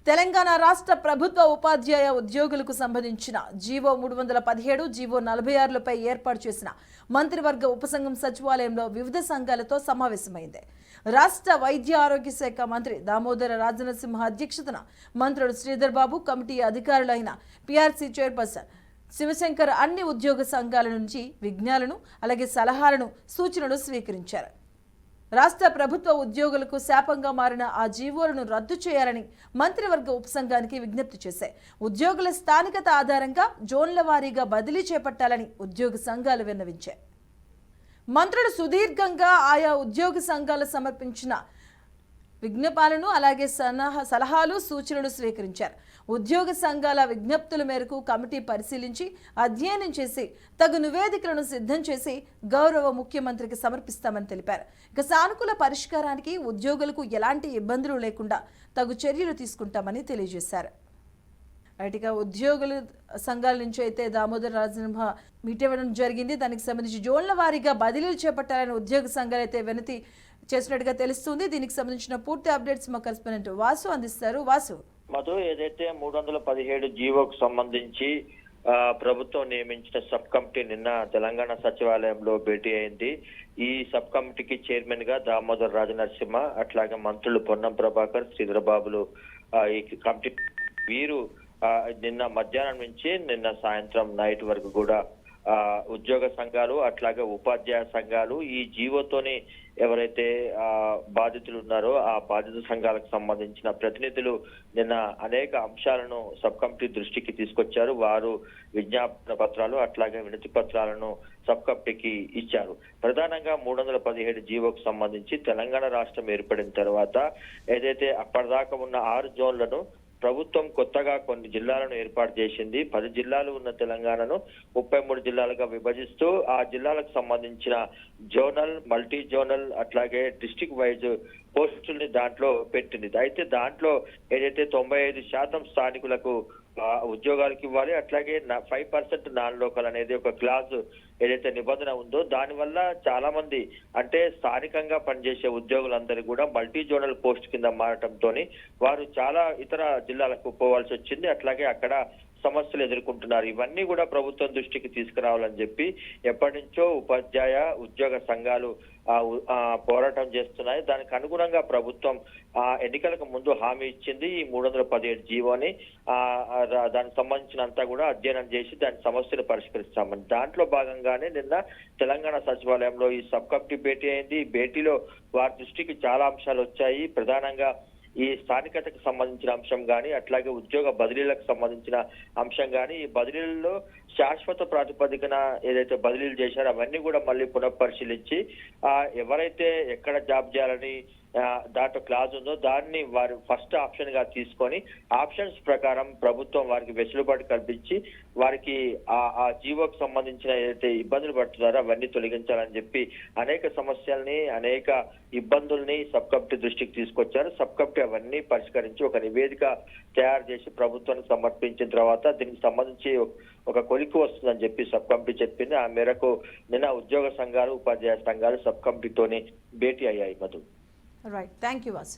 తెలంగాణ రాష్ట్ర ప్రభుత్వ ఉపాధ్యాయ ఉద్యోగులకు సంబంధించిన జీవో 317, జీవో 46లపై ఏర్పాటు చేసిన మంత్రివర్గ ఉపసంఘం సచివాలయంలో వివిధ సంఘాలతో సమావేశమైంది. రాష్ట్ర వైద్య ఆరోగ్య శాఖ మంత్రి దామోదర రాజనరసింహ అధ్యక్షతన మంత్రులు Sridhar Babu, committee అధికారులైన PRC chairperson Shivshankar అన్ని ఉద్యోగ సంఘాల నుంచి విజ్ఞాలను, అలాగే సలహాలను, సూచనలు స్వీకరించారు. రాష్ట్ర ప్రభుత్వ ఉద్యోగులకు శాపంగా మారిన ఆ జీవోలను రద్దు చేయాలని మంత్రివర్గ ఉపసంఘానికి విజ్ఞప్తి చేశాయి. ఉద్యోగుల స్థానికత ఆధారంగా జోన్ల వారీగా బదిలీ చేపట్టాలని ఉద్యోగ సంఘాలు విన్నవించాయి. మంత్రులు సుదీర్ఘంగా ఆయా ఉద్యోగ సంఘాలు సమర్పించిన విజ్ఞపాలను, అలాగే సలహాలు, సూచనలు స్వీకరించారు. ఉద్యోగ సంఘాల విజ్ఞప్తుల మేరకు కమిటీ పరిశీలించి అధ్యయనం చేసి తగు నివేదికలను సిద్ధం చేసి గౌరవ ముఖ్యమంత్రికి సమర్పిస్తామని తెలిపారు. ఇక సానుకూల పరిష్కారానికి ఉద్యోగులకు ఎలాంటి ఇబ్బందులు లేకుండా తగు చర్యలు తీసుకుంటామని తెలియజేశారు. ఇక ఉద్యోగుల సంఘాల నుంచి అయితే దామోదర రాజనరసింహ మీట్ ఇవ్వడం జరిగింది. దానికి సంబంధించి జోన్ల వారీగా బదిలీలు చేపట్టాలని ఉద్యోగ సంఘాలు అయితే వినతి చేసినట్టుగా తెలుస్తుంది. దీనికి సంబంధించిన పూర్తి అప్డేట్స్ మా కరెస్పాండెంట్ వాసు అందిస్తారు. వాసు, మధు, ఏదైతే 317 జీవోకు సంబంధించి ప్రభుత్వం నియమించిన సబ్ కమిటీ నిన్న తెలంగాణ సచివాలయంలో భేటీ అయింది. ఈ సబ్ కమిటీకి చైర్మన్ గా దామోదర రాజనరసింహ, అట్లాగే మంత్రులు పొన్నం ప్రభాకర్, శ్రీధర్ బాబులు ఈ కమిటీ వీరు నిన్న మధ్యాహ్నం నుంచి నిన్న సాయంత్రం నైట్ వరకు కూడా ఉద్యోగ సంఘాలు, అట్లాగే ఉపాధ్యాయ సంఘాలు ఈ జీవోతోని ఎవరైతే బాధితులు ఉన్నారో ఆ బాధిత సంఘాలకు సంబంధించిన ప్రతినిధులు నిన్న అనేక అంశాలను సబ్ కమిటీ దృష్టికి తీసుకొచ్చారు. వారు విజ్ఞాపన పత్రాలు, అట్లాగే వినతి పత్రాలను సబ్ కమిటీకి ఇచ్చారు. ప్రధానంగా 317 జీవోకు సంబంధించి తెలంగాణ రాష్ట్రం ఏర్పడిన తర్వాత ఏదైతే అప్పటిదాకా ఉన్న 6 జోన్లను ప్రభుత్వం కొత్తగా కొన్ని జిల్లాలను ఏర్పాటు చేసింది. 10 జిల్లాలు ఉన్న తెలంగాణను 33 జిల్లాలుగా విభజిస్తూ ఆ జిల్లాలకు సంబంధించిన జోనల్, మల్టీ జోనల్, అట్లాగే డిస్ట్రిక్ట్ వైజ్ పోస్టుల్ని దాంట్లో పెట్టింది. అయితే దాంట్లో ఏదైతే 95% స్థానికులకు ఉద్యోగాలకు ఇవ్వాలి, అట్లాగే 5% నాన్ లోకల్ అనేది ఒక క్లాజ్ ఏదైతే నిబంధన ఉందో దానివల్ల చాలా మంది అంటే స్థానికంగా పనిచేసే ఉద్యోగులందరూ కూడా మల్టీ జోనల్ పోస్ట్ కింద మారటంతో వారు చాలా ఇతర జిల్లాలకు పోవాల్సి వచ్చింది. అట్లాగే అక్కడ సమస్యలు ఎదుర్కొంటున్నారు. ఇవన్నీ కూడా ప్రభుత్వం దృష్టికి తీసుకురావాలని చెప్పి ఎప్పటి నుంచో ఉపాధ్యాయ ఉద్యోగ సంఘాలు పోరాటం చేస్తున్నాయి. దానికి అనుగుణంగా ప్రభుత్వం ఎన్నికలకు ముందు హామీ ఇచ్చింది. ఈ 317 జీవోని దానికి సంబంధించినంతా కూడా అధ్యయనం చేసి దాని సమస్యలు పరిష్కరిస్తామని దాంట్లో భాగంగానే నిన్న తెలంగాణ సచివాలయంలో ఈ సబ్ కమిటీ భేటీ అయింది. ఈ భేటీలో వారి దృష్టికి చాలా అంశాలు వచ్చాయి. ప్రధానంగా ఈ స్థానికతకు సంబంధించిన అంశం కానీ, అట్లాగే ఉద్యోగ బదిలీలకు సంబంధించిన అంశం కానీ, ఈ బదిలీల్లో శాశ్వత ప్రాతిపదికన ఏదైతే బదిలీలు చేశారో అవన్నీ కూడా మళ్ళీ పునఃపరిశీలించి ఎవరైతే ఎక్కడ జాబ్ చేయాలని దాంట్లో క్లాజ్ ఉందో దాన్ని వారు ఫస్ట్ ఆప్షన్ గా తీసుకొని ఆప్షన్స్ ప్రకారం ప్రభుత్వం వారికి వెసులుబాటు కల్పించి వారికి ఆ జీవోకు సంబంధించిన ఏదైతే ఇబ్బందులు పడుతున్నారో అవన్నీ తొలగించాలని చెప్పి అనేక సమస్యల్ని, అనేక ఇబ్బందుల్ని సబ్ కమిటీ దృష్టికి తీసుకొచ్చారు. సబ్ కమిటీ అవన్నీ పరిష్కరించి ఒక నివేదిక తయారు చేసి ప్రభుత్వానికి సమర్పించిన తర్వాత దీనికి సంబంధించి ఒక కొలిక్కి వస్తుందని చెప్పి సబ్ కమిటీ చెప్పింది. ఆ మేరకు నిన్న ఉద్యోగ సంఘాలు, ఉపాధ్యాయ సంఘాలు సబ్ కమిటీతోని భేటీ అయ్యాయి. Madhu. Right. Thank you, Vasu.